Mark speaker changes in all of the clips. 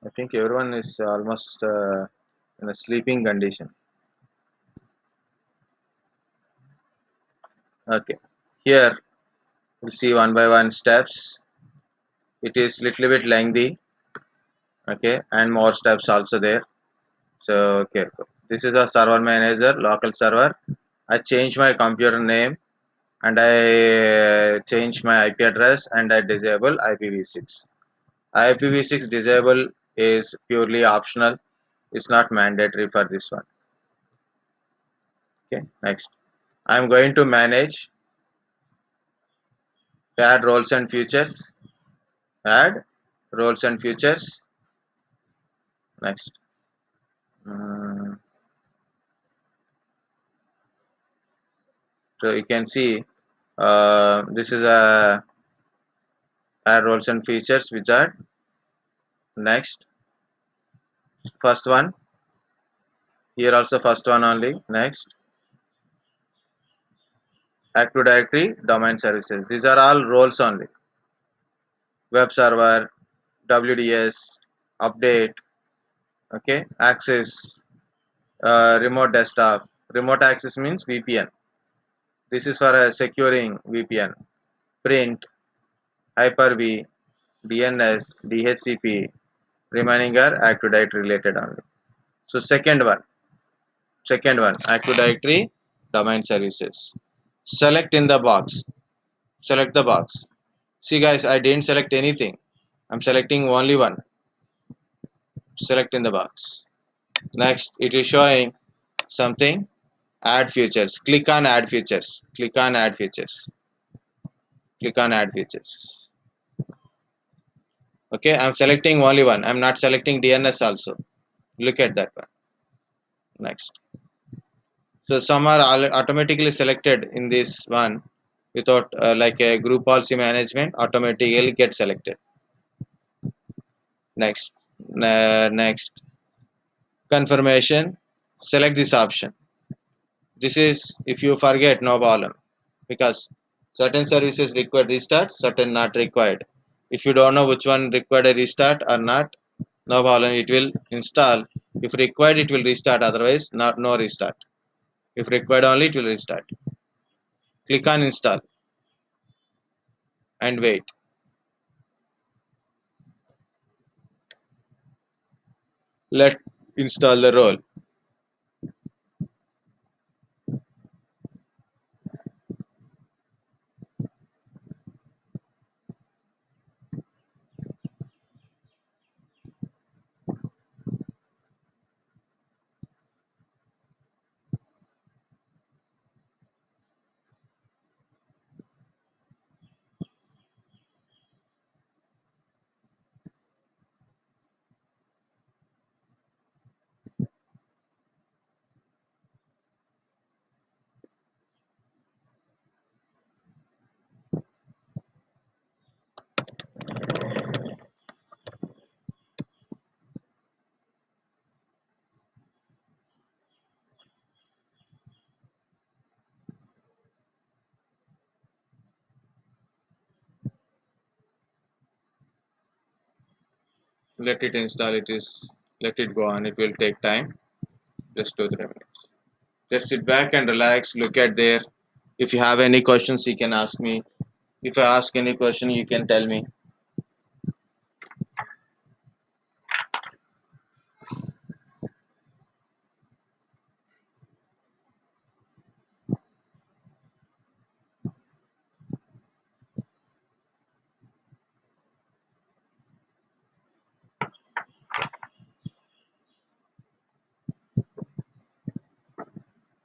Speaker 1: I think everyone is almost in a sleeping condition. Okay, here we'll see one by one steps. It is little bit lengthy. Okay, and more steps also there. So okay, this is a server manager, local server. I change my computer name and I change my IP address and I disable IPv6. IPv6 disable is purely optional. It's not mandatory for this one. Okay, next. I'm going to manage, add roles and features, add roles and features. Next. Mm, so you can see this is a add roles and features wizard. Next, first one. Here also first one only. Next, Active Directory, domain services. These are all roles only. Web server, WDS, update, okay, access, remote desktop. Remote access means VPN. This is for securing VPN. Print, Hyper-V, DNS, DHCP, remaining are Active Directory related only. So second one, Active Directory, domain services. Select in the box. Select the box. See guys, I didn't select anything. I'm selecting only one. Select in the box. Next, it is showing something. Add features. Click on add features. Click on add features. Click on add features. Okay, I'm selecting only one. I'm not selecting DNS also. Look at that one. Next. So some are automatically selected in this one without like a group policy management automatically get selected. Next. Next. Confirmation. Select this option. This is if you forget, no problem, because certain services require restart, certain not required. If you don't know which one required a restart or not, no problem, it will install. If required, it will restart, otherwise not, no restart. If required only, it will restart. Click on install and wait. Let install the role. Let it install. It is let it go on. It will take time. Just 2 3 minutes. Just sit back and relax. Look at there. If you have any questions, you can ask me. If I ask any question, you can tell me.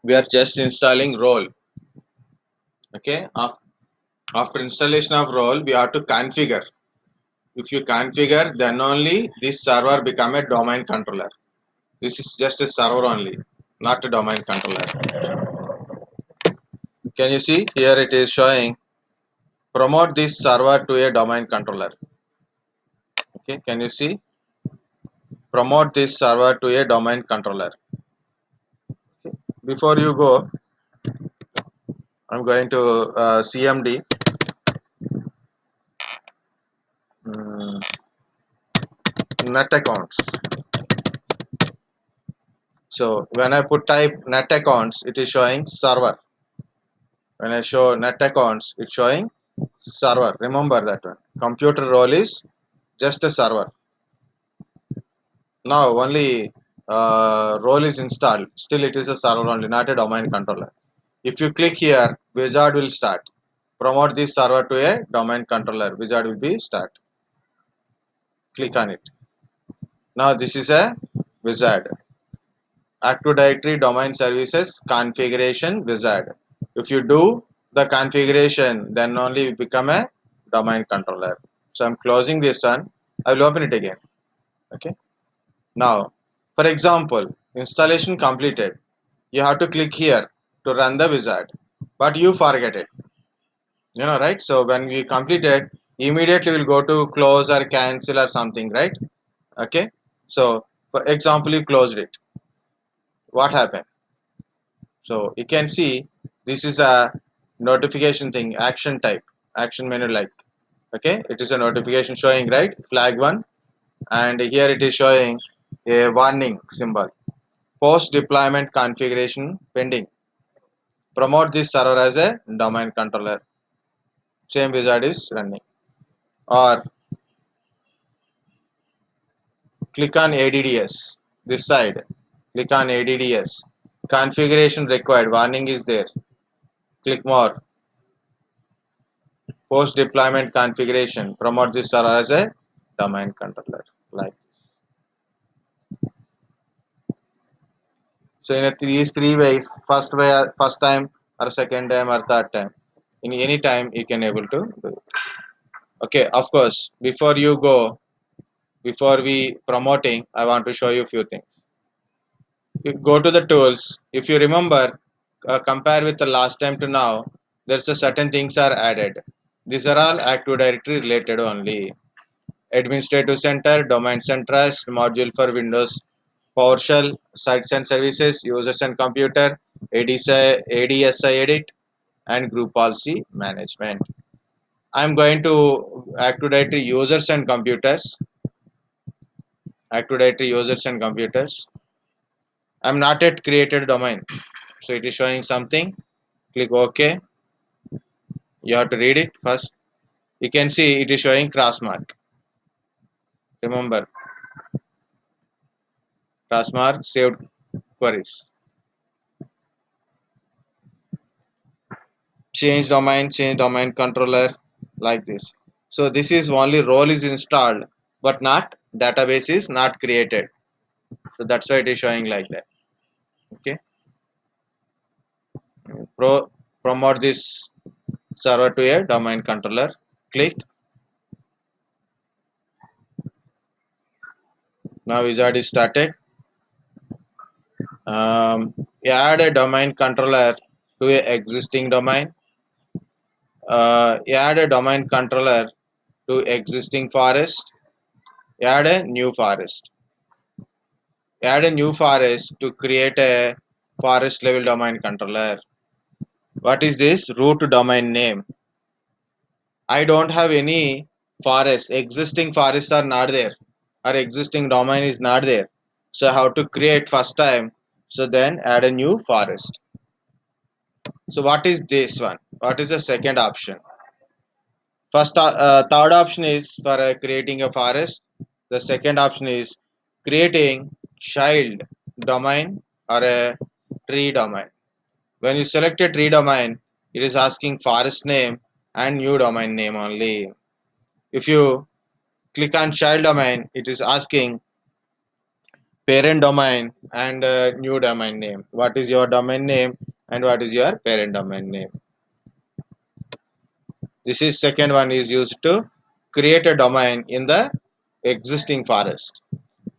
Speaker 1: We are just installing role. Okay. After installation of role, we have to configure. If you configure, then only this server become a domain controller. This is just a server only, not a domain controller. Can you see here? It is showing promote this server to a domain controller. Okay. Can you see? Promote this server to a domain controller. Okay. Before you go, I'm going to CMD. Mm, net accounts. So when I put type net accounts, it is showing server. When I show net accounts, it's showing server. Remember that one. Computer role is just a server. Now only role is installed. Still it is a server only, not a domain controller. If you click here, wizard will start. Promote this server to a domain controller. Wizard will be start. Click on it. Now this is a wizard. Active Directory Domain Services Configuration Wizard. If you do the configuration, then only you become a domain controller. So I'm closing this one. I will open it again. Okay. Now, for example, installation completed. You have to click here to run the wizard, but you forget it. Right? So when we complete it, immediately we'll go to close or cancel or something, right? Okay. So for example, you closed it. What happened? So you can see this is a notification thing, action type, action menu like. Okay, it is a notification showing, right, flag one, and here it is showing a warning symbol. Post deployment configuration pending. Promote this server as a domain controller. Same wizard is running. Or click on ADDS this side. Click on ADDS. Configuration required. Warning is there. Click more. Post deployment configuration. Promote this server as a domain controller. Like so, in these three ways. First way, first time, or second time, or third time. In any time, you can able to do it. Okay. Of course, before you go, before we promoting, I want to show you a few things. You go to the tools. If you remember, compare with the last time to now, there's a certain things are added. These are all Active Directory related only. Administrative Center, Domain Centrist, module for Windows, PowerShell, Sites and Services, Users and Computer, ADSI Edit, and Group Policy Management. I'm going to Active Directory Users and Computers. Active Directory Users and Computers. I'm not yet created domain, so it is showing something. Click OK. You have to read it first. You can see it is showing cross mark. Remember, cross mark saved queries. Change domain controller, like this. So this is only role is installed, but not database is not created. So that's why it is showing like that. Okay. Promote this server to a domain controller. Click. Now wizard is started. Add a domain controller to a existing domain. Add a domain controller to existing forest. Add a new forest. Add a new forest to create a forest level domain controller. What is this? Root domain name. I don't have any forest. Existing forests are not there. Or existing domain is not there. So I have to create first time. So then add a new forest. So what is this one? What is the second option? Third option is for creating a forest. The second option is creating child domain or a tree domain. When you select a tree domain, it is asking forest name and new domain name only. If you click on child domain, it is asking parent domain and new domain name. What is your domain name and what is your parent domain name? This is second one is used to create a domain in the existing forest,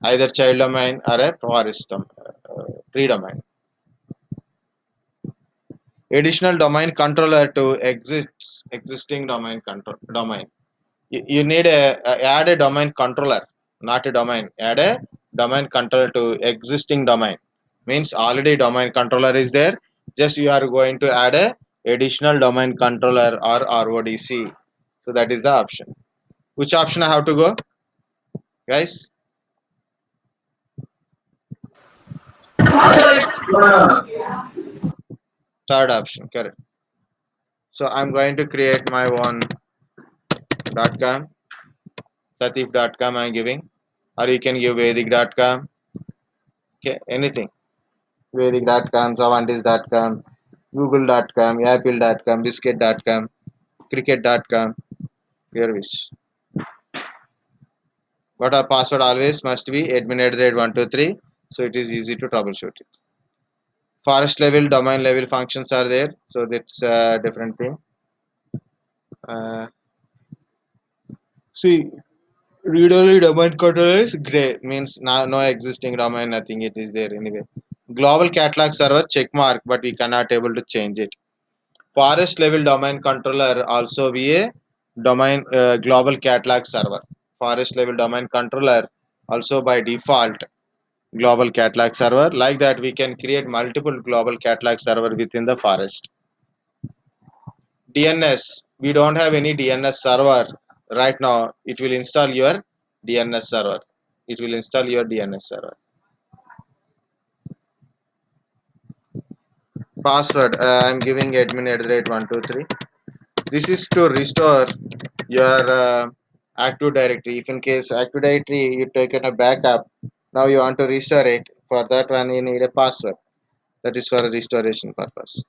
Speaker 1: either child domain or a tree domain. Additional domain controller to existing domain. You need add a domain controller, not a domain. Add a domain controller to existing domain. Means already domain controller is there. Just you are going to add a additional domain controller or RODC. So that is the option. Which option I have to go, guys? Third option, correct. So I'm going to create my one .com, latif.com I'm giving, or you can give vedic.com, okay, anything. Vedic.com, Savantis.com, Google.com, Apple.com, Biscuit.com, Cricket.com, your wish. But our password always must be admin@123, so it is easy to troubleshoot it. Forest level, domain level functions are there, so that's a different thing. Uh, See, read-only domain controller is gray, means no existing domain, nothing. It is there anyway. Global catalog server check mark, but we cannot able to change it. Forest level domain controller also be a domain global catalog server. Forest level domain controller also by default global catalog server. Like that, we can create multiple global catalog server within the forest. DNS, we don't have any DNS server right now. It will install your DNS server. It will install your DNS server. Password, I'm giving admin@123. This is to restore your Active Directory. If in case Active Directory you taken a backup, now you want to restore it. For that one, you need a password. That is for a restoration purpose.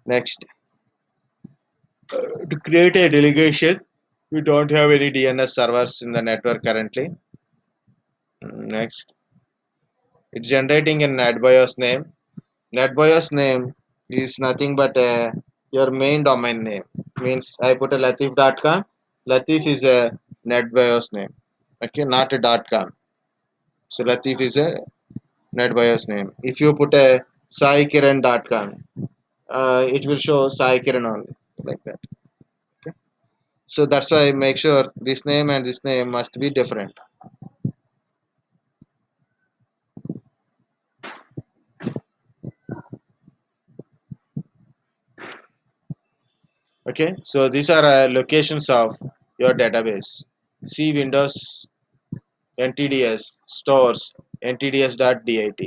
Speaker 1: Next, to create a delegation, we don't have any DNS servers in the network currently. Next, it's generating a NetBIOS name. NetBIOS name is nothing but your main domain name. Means I put a latif.com. Latif is a NetBIOS name. Okay, not a .com. So Latif is a NetBIOS name. If you put a saikiran.com, it will show Sai Kiran only, like that. Okay. So that's why make sure this name and this name must be different. Okay. So these are locations of your database. See Windows NTDS stores ntds.dat.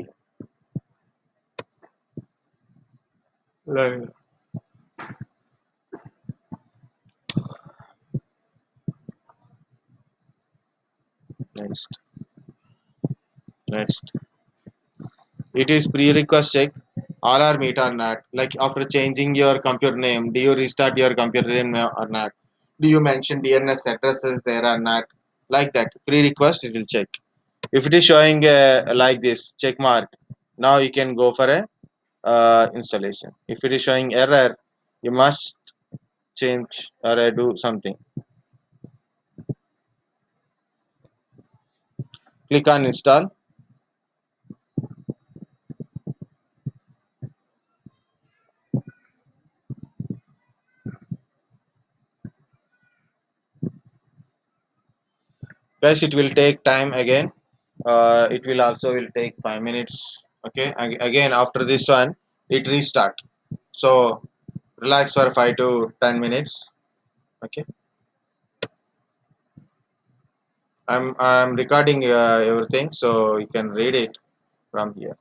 Speaker 1: Like- Next, next. It is pre-request check. All are meet or not. Like after changing your computer name, do you restart your computer name or not? Do you mention DNS addresses there or not? Like that. Pre-request it will check. If it is showing like this check mark, now you can go for a installation. If it is showing error, you must change or do something. Click on install. Guys, it will take time again. It will also will take 5 minutes. Okay, again after this one it restart, so relax for 5 to 10 minutes. Okay, I'm recording everything, so you can read it from here.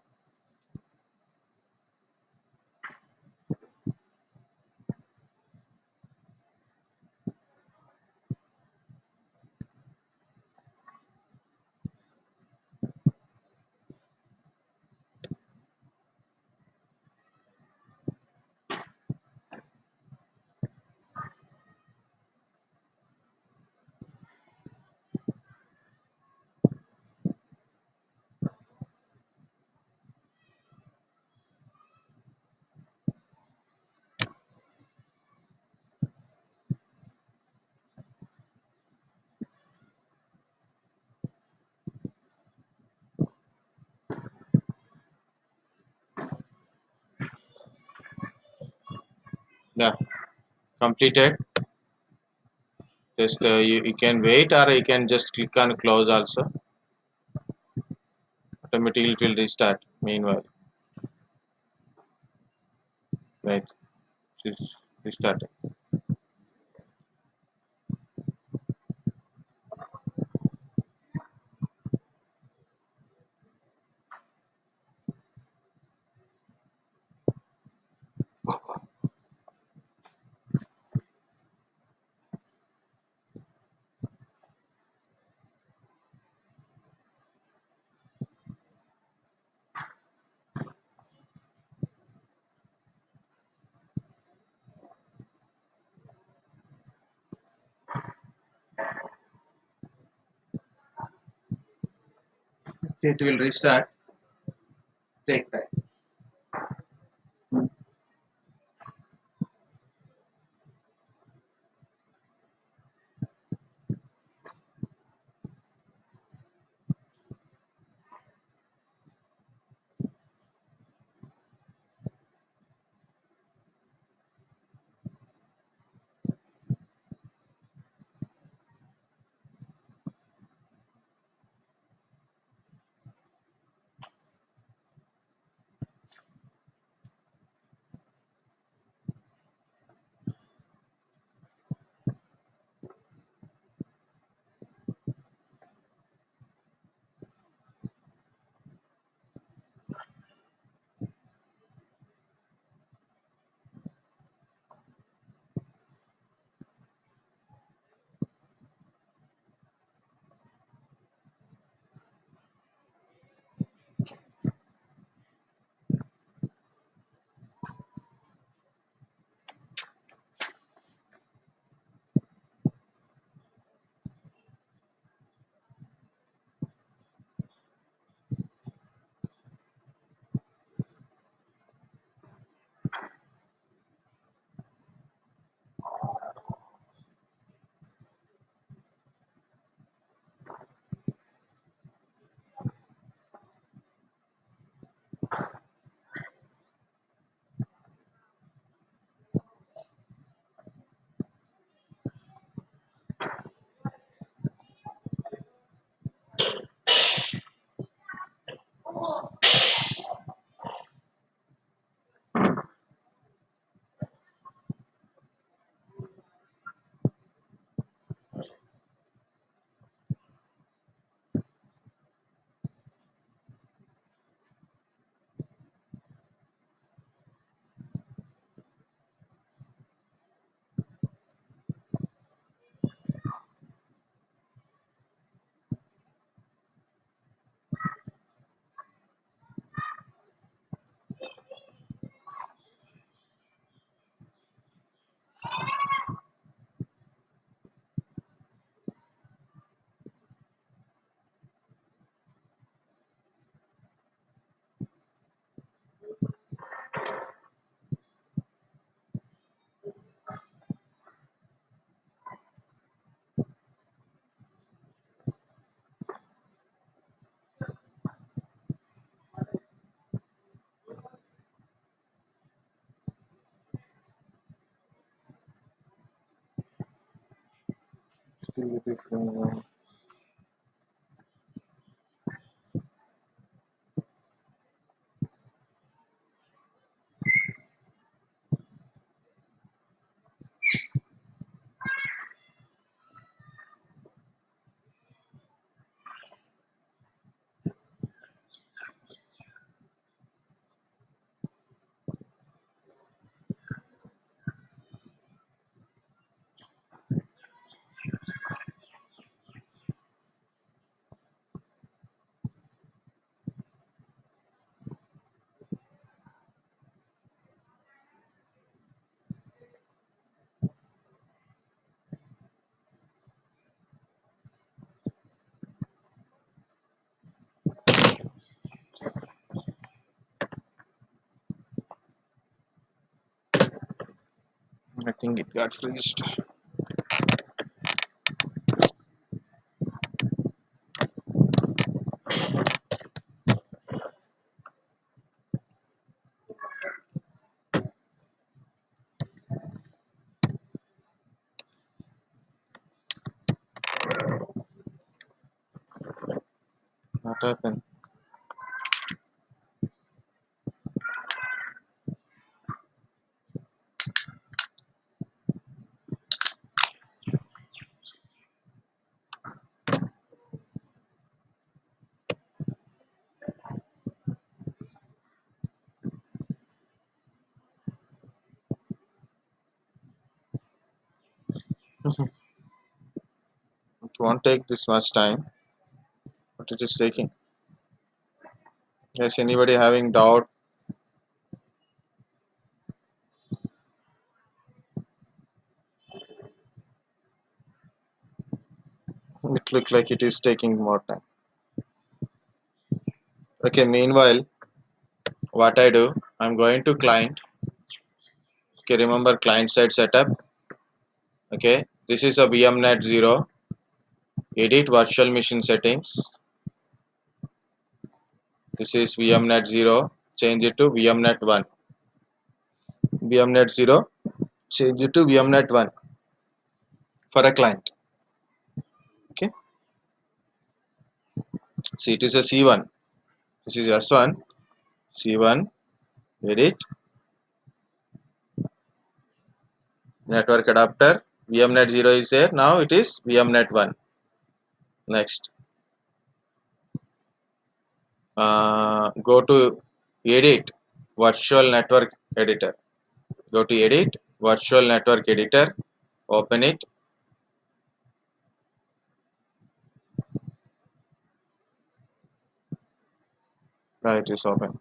Speaker 1: Yeah, completed. Just you can wait, or you can just click on close also. Automatically it will restart meanwhile. Right, it's restarting. It will restart. Take time. Still it is going on. I think it got freezed. What happened? It won't take this much time, but it is taking. Yes, anybody having doubt? It looks like it is taking more time. Okay, meanwhile, what I do, I'm going to client. Okay, remember client side setup. Okay, this is a VMnet 0. Edit virtual machine settings. This is VMnet 0. Change it to VMnet 1. VMnet 0. Change it to VMnet 1 for a client. Okay, see it is a C1. This is S1. C1. Edit network adapter. VMnet 0 is there. Now it is VMnet 1. Next, go to edit virtual network editor. Go to edit virtual network editor. Open it. Now it is open.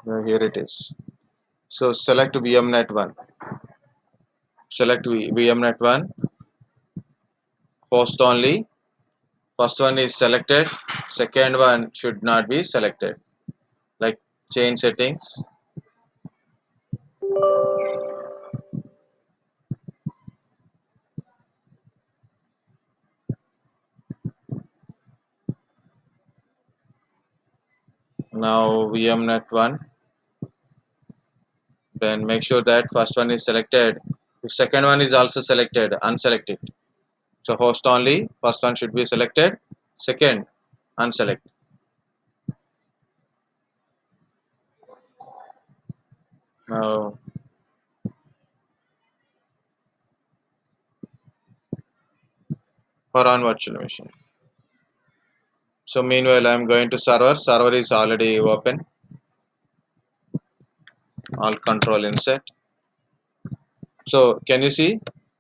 Speaker 1: Now here it is. So select VMnet 1. Select VMnet 1. Host only. First one is selected. Second one should not be selected. Like change settings. Now VMnet 1. Then make sure that first one is selected. If second one is also selected, unselect it. So host only. First one should be selected. Second, unselect. Now for on virtual machine. So meanwhile, I am going to server. Server is already open. All control insert. So can you see?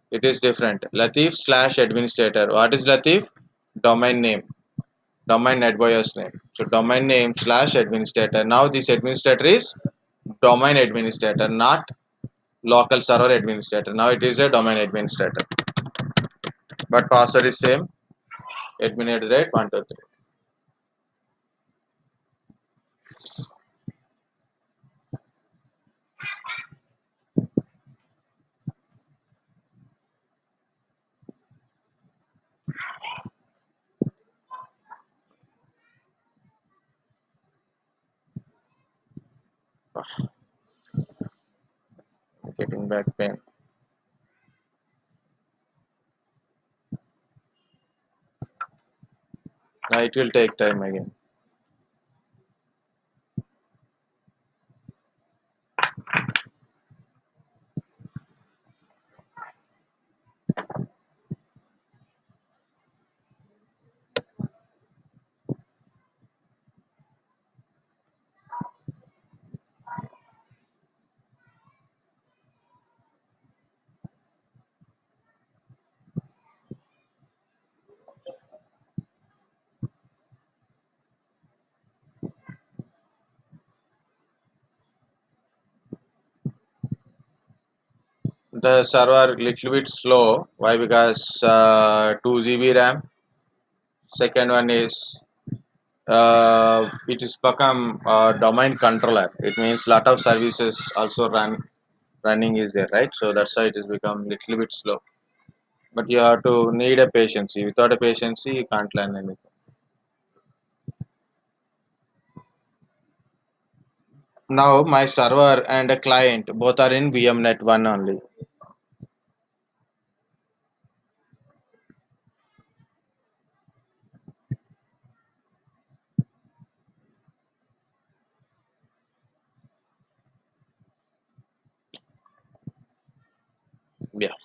Speaker 1: It is different. Latif slash administrator. What is Latif? Domain name. Domain NetBIOS name. So domain name slash administrator. Now this administrator is domain administrator, not local server administrator. Now it is a domain administrator. But password is same. Admin@123. Getting back pain. Now it will take time again. The server little bit slow. Why? Because 2 GB RAM. Second one is it is become a domain controller. It means lot of services also running is there, right? So that's why it has become little bit slow. But you have to need a patience. Without a patience, you can't learn anything. Now my server and a client both are in VMnet 1 only. Yeah,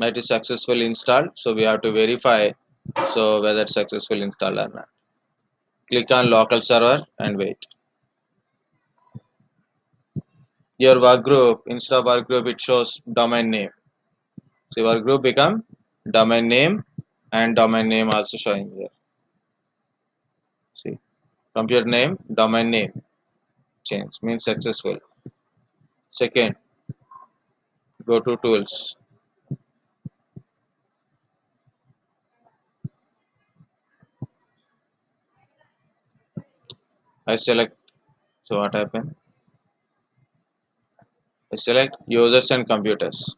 Speaker 1: it is successfully installed. So we have to verify so whether successful installed or not. Click on local server and wait. Your work group, instead of work group, it shows domain name. So your group become domain name and domain name also showing here. See, computer name, domain name change means successful. Second, go to tools. I select, so what happened? I select users and computers.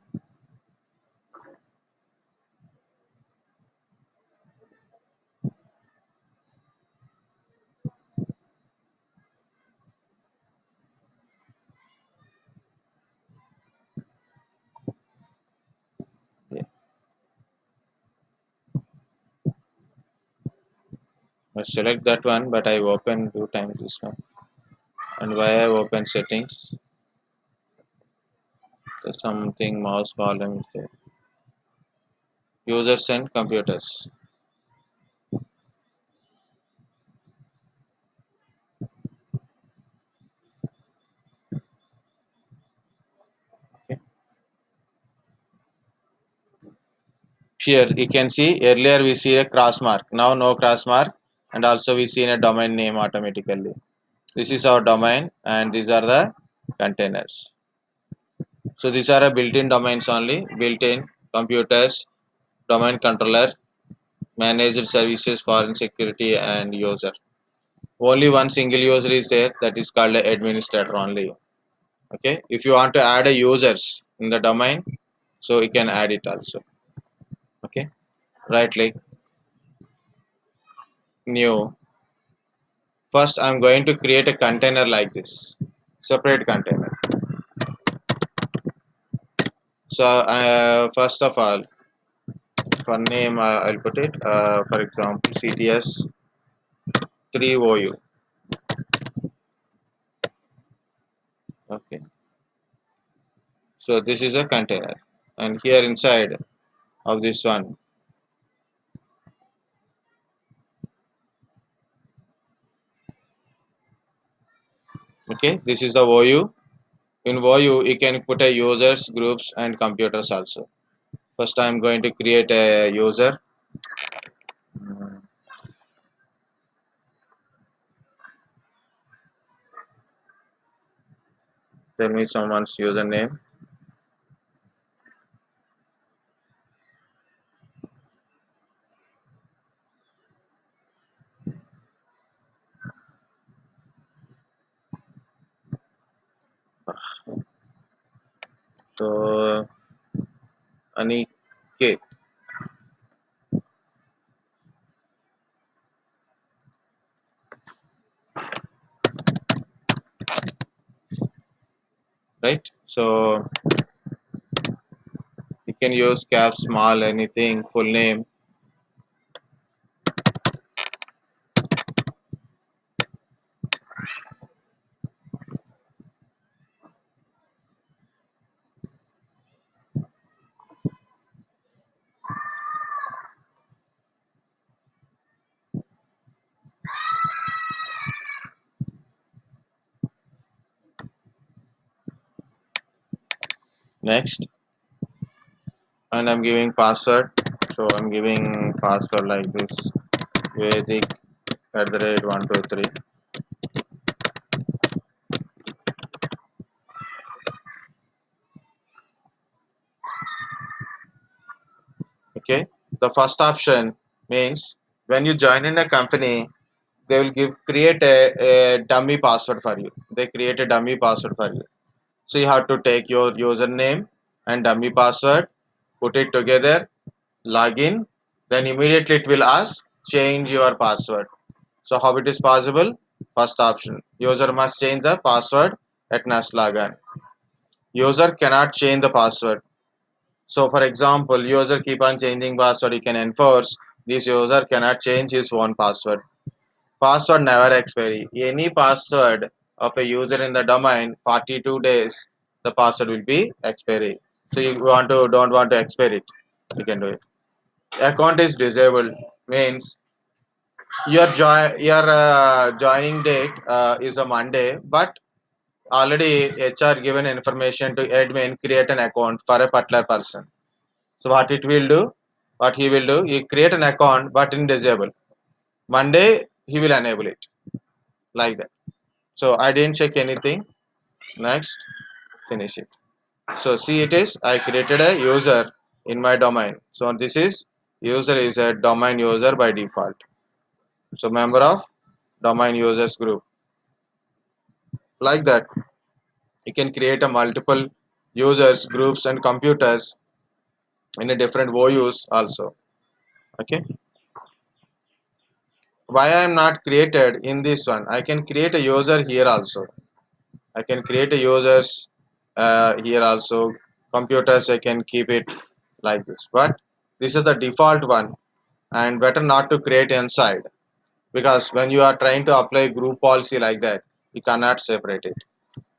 Speaker 1: Yeah. I select that one, but I open two times this one. And why I open settings? There's something mouse column is there. Users and computers. Okay. Here you can see earlier we see a cross mark. Now no cross mark, and also we see a domain name automatically. This is our domain, and these are the containers. So these are a built-in domains only. Built-in computers, domain controller, managed services, foreign security, and user. Only one single user is there, that is called a administrator only. Okay, if you want to add a users in the domain, so you can add it also. Okay, right click, new. First I'm going to create a container like this, separate container. So first of all, for name I'll put it for example CTS 3OU. Okay, so this is a container, and here inside of this one, okay, this is the OU. In OU you can put a users, groups, and computers also. First I'm going to create a user. Mm, Tell me someone's username. So Aniket, right? So you can use cap, small, anything, full name. Next, and I'm giving password. So I'm giving password like this: Vedic @123. Okay. The first option means when you join in a company, they will create a dummy password for you. They create a dummy password for you. So you have to take your username and dummy password, put it together, log in, then immediately it will ask change your password. So how it is possible? First option, user must change the password at next login. User cannot change the password. So for example, user keep on changing password, he can enforce this user cannot change his own password. Password never expiry. Any password of a user in the domain 42 days, the password will be expiry. So you don't want to expire it, you can do it. Account is disabled means your joining date is a Monday, but already HR given information to admin create an account for a particular person. So what it will do, what he will do, he create an account but in disable. Monday he will enable it like that. So I didn't check anything. Next, finish it. So see, it is I created a user in my domain. So this is user is a domain user by default. So member of domain users group. Like that, you can create a multiple users, groups, and computers in a different OUs also. Okay. Why I am not created in this one? I can create a user here also. I can create a users here also. Computers I can keep it like this. But this is the default one, and better not to create inside, because when you are trying to apply group policy like that, you cannot separate it.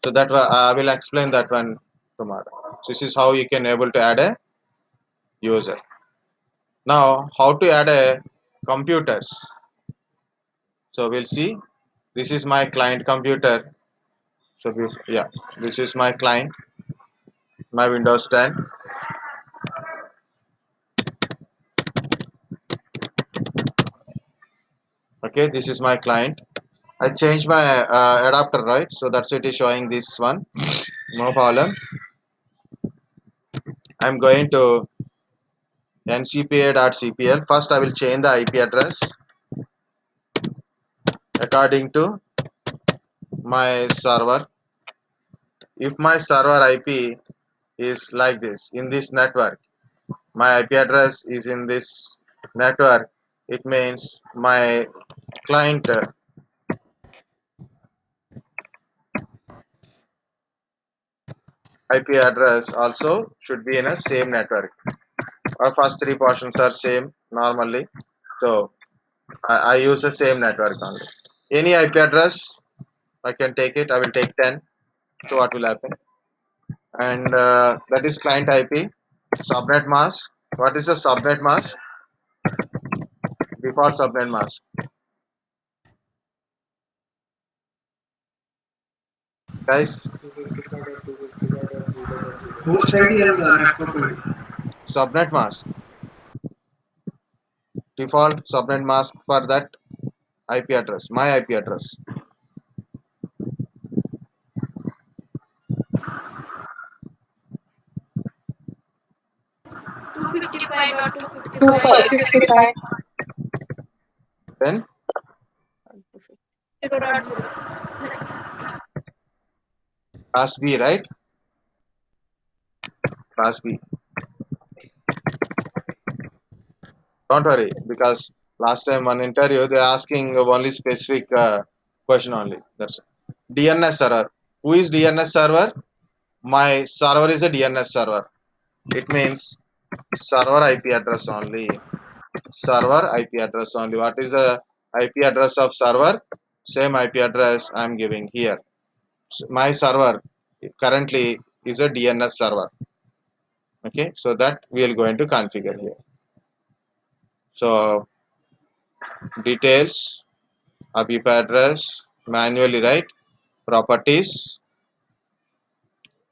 Speaker 1: So that I will explain that one tomorrow. This is how you can able to add a user. Now how to add a computers. So we'll see. This is my client computer. So yeah, this is my client, my Windows 10. Okay, this is my client. I changed my adapter, right? So that's it is showing this one. No problem. I'm going to ncpa.cpl. First, I will change the IP address according to my server. If my server IP is like this in this network, my IP address is in this network, it means my client IP address also should be in a same network. Our first three portions are same normally, so I use the same network only. Any IP address I can take it. I will take 10. So what will happen? And that is client IP. Subnet mask. What is the subnet mask? Default subnet mask. Guys,
Speaker 2: 255.255.0.0. Host ID and network ID.
Speaker 1: subnet mask. Default subnet mask for that IP address. My IP address.
Speaker 3: 255.255.0.0.
Speaker 4: 255.
Speaker 1: Then class B, right? Class B. Don't worry, because last time one interview they asking only specific question only. That's it. DNS server. Who is DNS server? My server is a DNS server. It means server IP address only. Server IP address only. What is the IP address of server? Same IP address I am giving here. My server currently is a DNS server. Okay, so that we are going to configure here. So details, IP address, manually, right? Properties,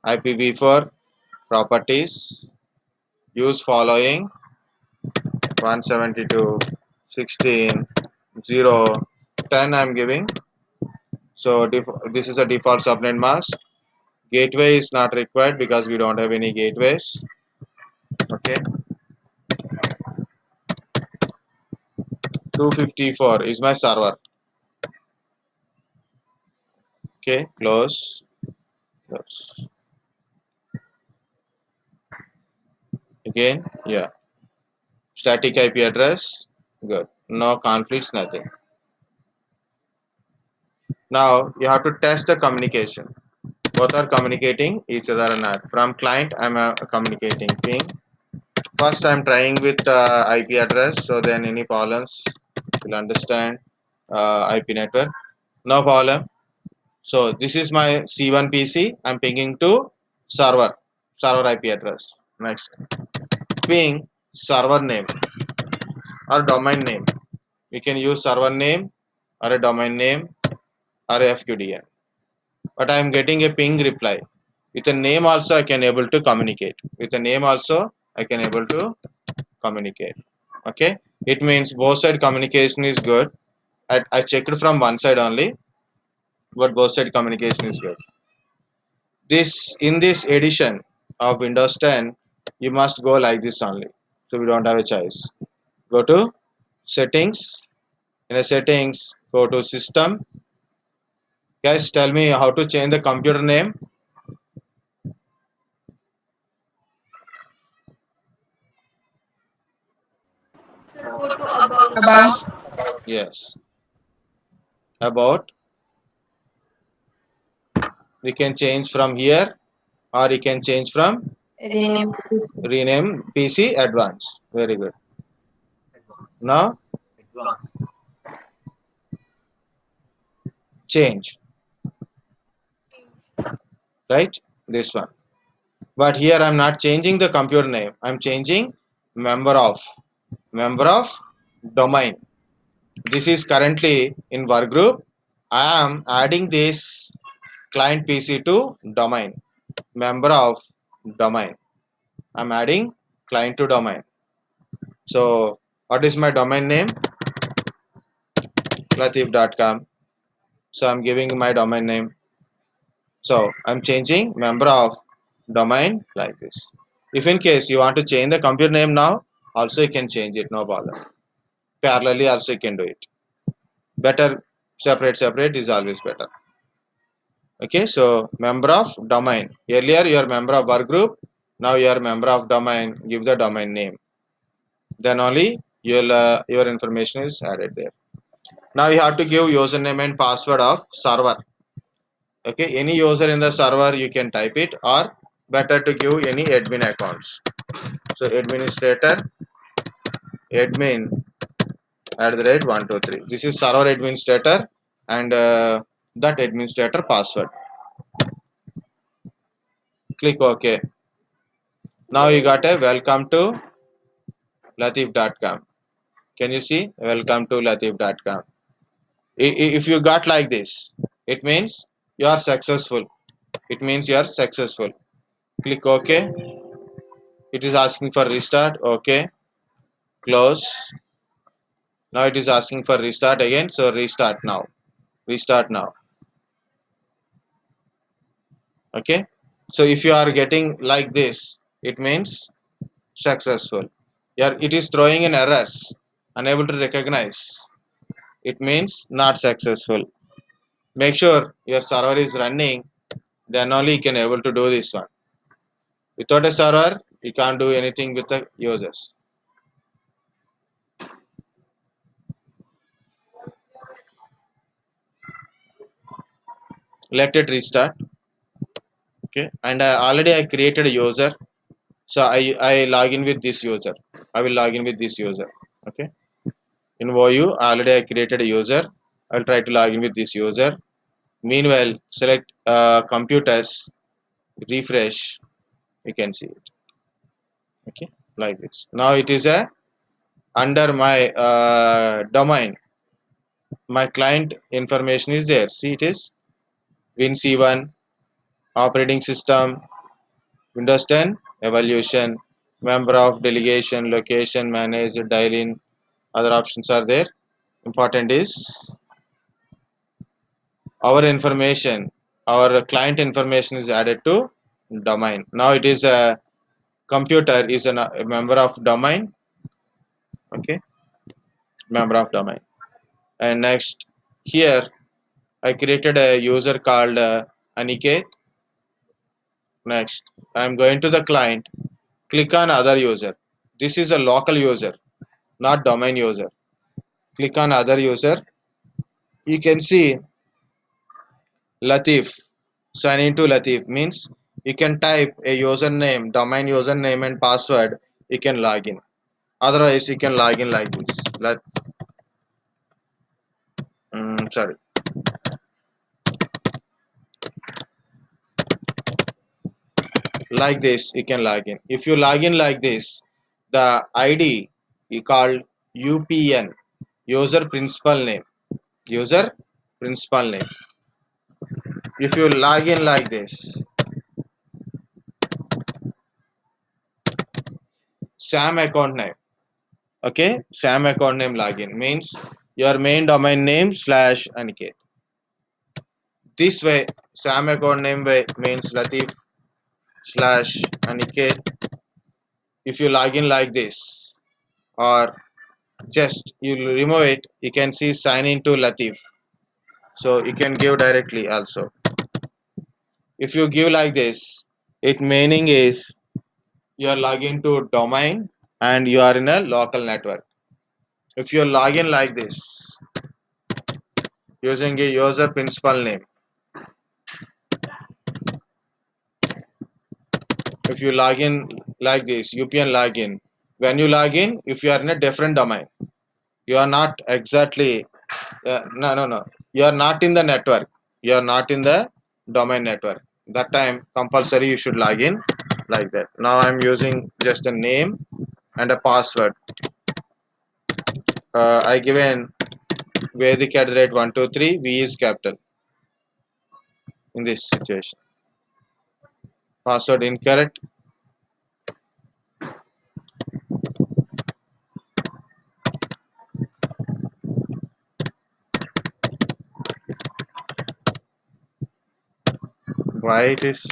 Speaker 1: IPv4 properties, use following 172.16.0.10 I'm giving. So this is a default subnet mask. Gateway is not required because we don't have any gateways. Okay, 254 is my server. Okay, close. Close. Again, yeah. Static IP address. Good. No conflicts, nothing. Now you have to test the communication. Both are communicating each other or not. From client, I'm communicating ping. First, I'm trying with IP address. So then any problems, you'll understand IP network. No problem. So this is my C1 PC. I'm pinging to server IP address. Next, ping server name or domain name. We can use server name or a domain name or a FQDN. But I am getting a ping reply. With a name also I can able to communicate. With a name also I can able to communicate. Okay. It means both side communication is good. I checked from one side only, but both side communication is good. This in this edition of Windows 10, you must go like this only. So we don't have a choice. Go to settings. In the settings, go to system. Guys, tell me how to change the computer name.
Speaker 3: Sir, go to about.
Speaker 2: About.
Speaker 1: Yes. About. We can change from here, or you can change from
Speaker 3: Rename PC.
Speaker 1: rename PC advanced. Very good. Now change, right? This one. But here I'm not changing the computer name. I'm changing member of domain. This is currently in work group. I am adding this client PC to domain. Member of domain. I'm adding client to domain. So what is my domain name? Latif.com. So I'm giving my domain name. So I'm changing member of domain like this. If in case you want to change the computer name now, also you can change it, no problem. Parallelly also you can do it. Better separate is always better. Okay, so member of domain. Earlier you are member of work group, now you are member of domain. Give the domain name. Then only your information is added there. Now you have to give username and password of server. Okay, any user in the server you can type it, or better to give any admin accounts. So administrator admin @ 123. This is server administrator, and that administrator password. Click OK. Now you got a welcome to latif.com. Can you see welcome to latif.com? If you got like this, it means you are successful. It means you are successful. Click OK. It is asking for restart. OK. Close. Now it is asking for restart again. So restart now. Restart now. Okay. So if you are getting like this, it means successful. Yeah, it is throwing in errors, unable to recognize. It means not successful. Make sure your server is running, then only you can able to do this one. Without a server, you can't do anything with the users. Let it restart. Okay, and already I created a user, so I log in with this user. I will log in with this user. Okay, in OU already I created a user. I'll try to log in with this user. Meanwhile, select computers, refresh. You can see it. Okay, like this. Now it is a under my domain. My client information is there. See, it is WinC1 operating system, Windows 10 evaluation, member of delegation, location, manage, dial in. Other options are there. Important is our information, our client information is added to domain. Now it is a computer is a member of domain. Okay, member of domain. And next here I created a user called Aniket. Next I am going to the client. Click on other user. This is a local user, not domain user. Click on other user. You can see Latif. Sign into Latif means you can type a username, domain username and password. You can log in. Otherwise, you can log in like this. Sorry. Like this, you can log in. If you log in like this, the ID is called UPN, user principal name. User principal name. If you log in like this, SAM account name. Okay, SAM account name login means your main domain name /Aniket. This way SAM account name means Latif slash Aniket. If you log in like this, or just you remove it, you can see sign into Latif. So you can give directly also. If you give like this, it meaning is you are logging to domain and you are in a local network. If you log in like this using a user principal name, if you log in like this UPN login, when you log in, if you are in a different domain, you are not exactly no, you are not in the network, you are not in the domain network. That time compulsory you should log in like that. Now I'm using just a name and a password. I given Vedic at the rate 123, V is capital in this situation. Password incorrect. Why it is?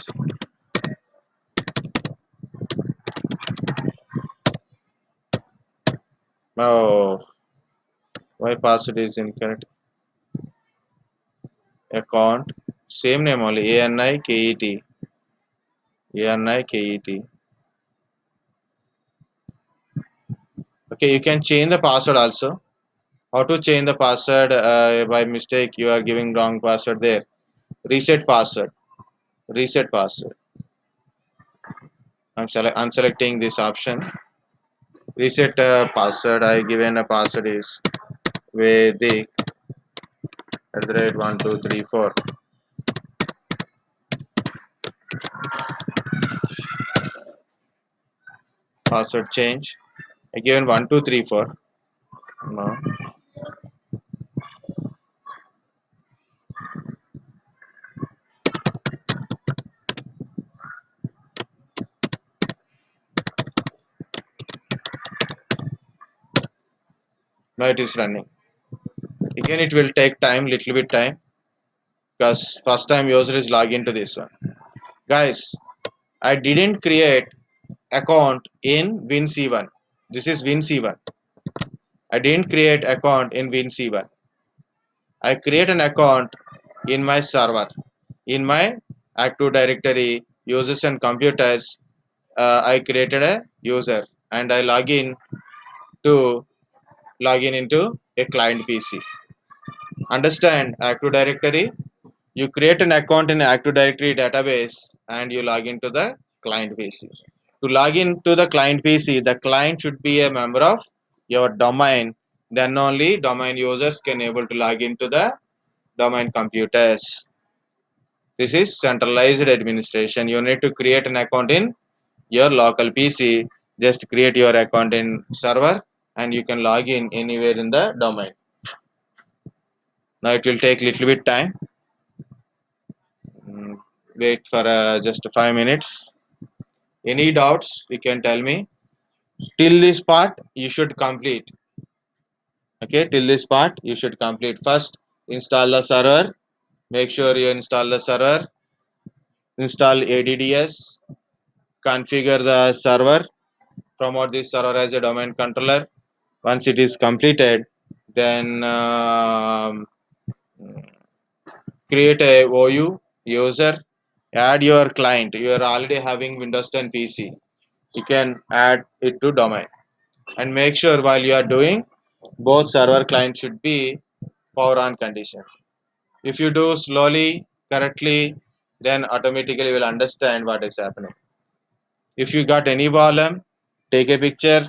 Speaker 1: Oh, why password is incorrect? Account, same name only, ANIKET. ANIKET. Okay, you can change the password also. How to change the password? By mistake, you are giving wrong password there. Reset password. Reset password. I'm selecting this option. Reset password. I given a password is Vedic at the rate 1234. Password change. I given 1234. No. Now it is running. Again, it will take time, little bit time, because first time user is log into this one. Guys, I didn't create account in WinC1. This is WinC1. I didn't create account in WinC1. I create an account in my server, in my Active Directory users and computers. I created a user and I to log in into a client PC. Understand Active Directory? You create an account in Active Directory database and you log into the client PC. To log into the client PC, the client should be a member of your domain. Then only domain users can able to log into the domain computers. This is centralized administration. You need to create an account in your local PC. Just create your account in server and you can log in anywhere in the domain. Now it will take little bit time. Wait for just 5 minutes. Any doubts you can tell me. Till this part you should complete. Okay, till this part you should complete. First install the server. Make sure you install the server. Install ADDS. Configure the server. Promote this server as a domain controller. Once it is completed, then create a OU user. Add your client. You are already having Windows 10 PC. You can add it to domain. And make sure while you are doing, both server client should be power on condition. If you do slowly, correctly, then automatically you will understand what is happening. If you got any problem, take a picture,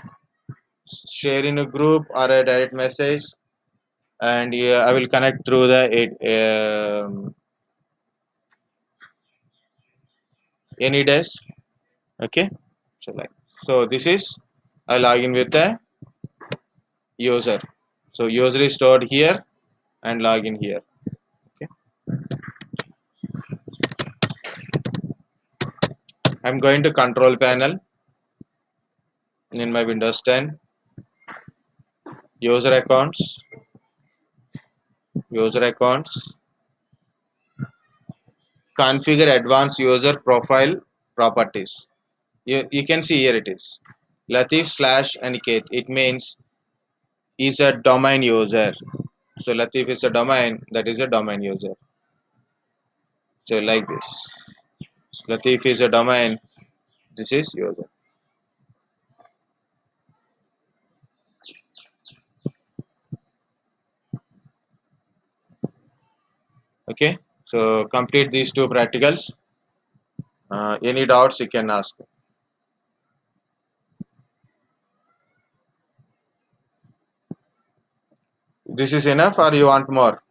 Speaker 1: share in a group or a direct message, and I will connect through the any desk. Okay, so this is I log in with the user. So user is stored here and log in here. Okay, I'm going to control panel in my Windows 10. User accounts, user accounts, configure advanced user profile properties. You can see here it is Latif slash Aniket. It means is a domain user. So Latif is a domain, that is a domain user. So like this. Latif is a domain, this is user. Okay. So complete these two practicals. Any doubts you can ask. This is enough or you want more?